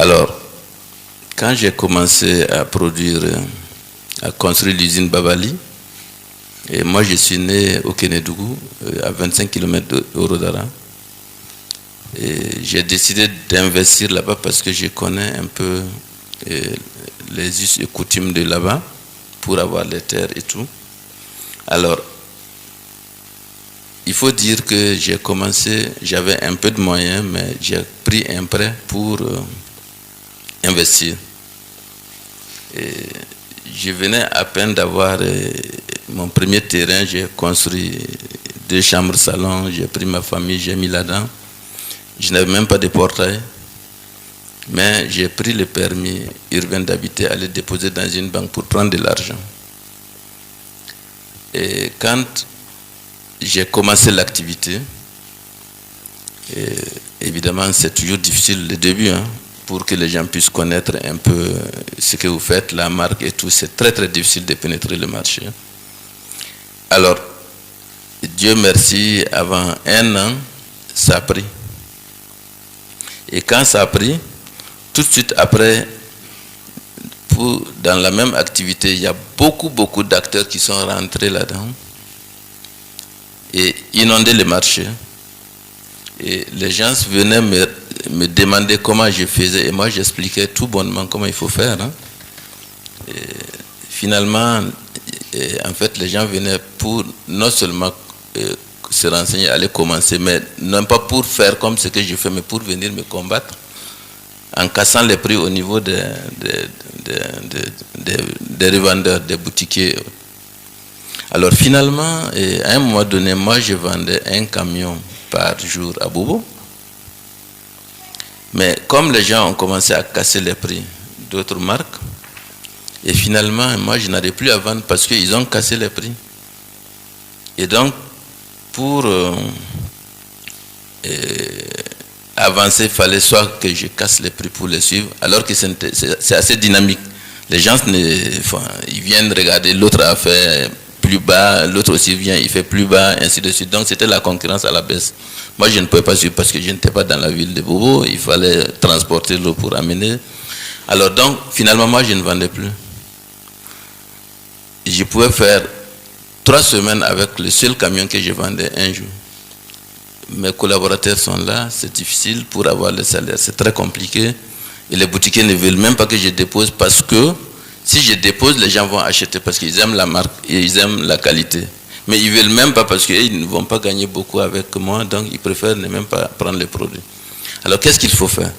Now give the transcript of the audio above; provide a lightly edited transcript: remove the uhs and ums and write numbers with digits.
Alors, quand j'ai commencé à produire, à construire l'usine Babali, et moi je suis né au Kénédougou, à 25 km d'Orodara, et j'ai décidé d'investir là-bas parce que je connais un peu les us et coutumes de là-bas pour avoir les terres et tout. Alors, il faut dire que j'ai commencé, j'avais un peu de moyens, mais j'ai pris un prêt pour investir. Et je venais à peine d'avoir mon premier terrain, j'ai construit 2 chambres salon, j'ai pris ma famille, j'ai mis là-dedans. Je n'avais même pas de portail, mais j'ai pris le permis urbain d'habiter, aller déposer dans une banque pour prendre de l'argent. Et quand j'ai commencé l'activité, évidemment c'est toujours difficile le début, hein, pour que les gens puissent connaître un peu ce que vous faites, la marque et tout, c'est très très difficile de pénétrer le marché. Alors, Dieu merci, avant 1 an, ça a pris. Et quand ça a pris, tout de suite après, dans la même activité, il y a beaucoup d'acteurs qui sont rentrés là-dedans et inondaient le marché. Et les gens venaient me demander comment je faisais et moi j'expliquais tout bonnement comment il faut faire. Hein. Et finalement, en fait, les gens venaient pour non seulement se renseigner, aller commencer, mais non pas pour faire comme ce que je fais, mais pour venir me combattre en cassant les prix au niveau des revendeurs, des boutiquiers. Alors finalement, à un moment donné, moi je vendais 1 camion par jour à Bobo. Mais comme les gens ont commencé à casser les prix d'autres marques, et finalement, moi je n'arrivais plus à vendre parce qu'ils ont cassé les prix. Et donc, pour avancer, il fallait soit que je casse les prix pour les suivre, alors que c'est assez dynamique. Les gens, ils viennent regarder, l'autre a fait plus bas, l'autre aussi vient, il fait plus bas, ainsi de suite. Donc c'était la concurrence à la baisse. Moi je ne pouvais pas suivre parce que je n'étais pas dans la ville de Bobo, il fallait transporter l'eau pour amener. Alors donc, finalement, moi je ne vendais plus. Je pouvais faire 3 semaines avec le seul camion que je vendais un jour. Mes collaborateurs sont là, c'est difficile pour avoir le salaire, c'est très compliqué. Et les boutiquiers ne veulent même pas que je dépose parce que si je dépose, les gens vont acheter parce qu'ils aiment la marque et ils aiment la qualité. Mais ils ne veulent même pas parce qu'ils ne vont pas gagner beaucoup avec moi, donc ils préfèrent ne même pas prendre les produits. Alors qu'est-ce qu'il faut faire?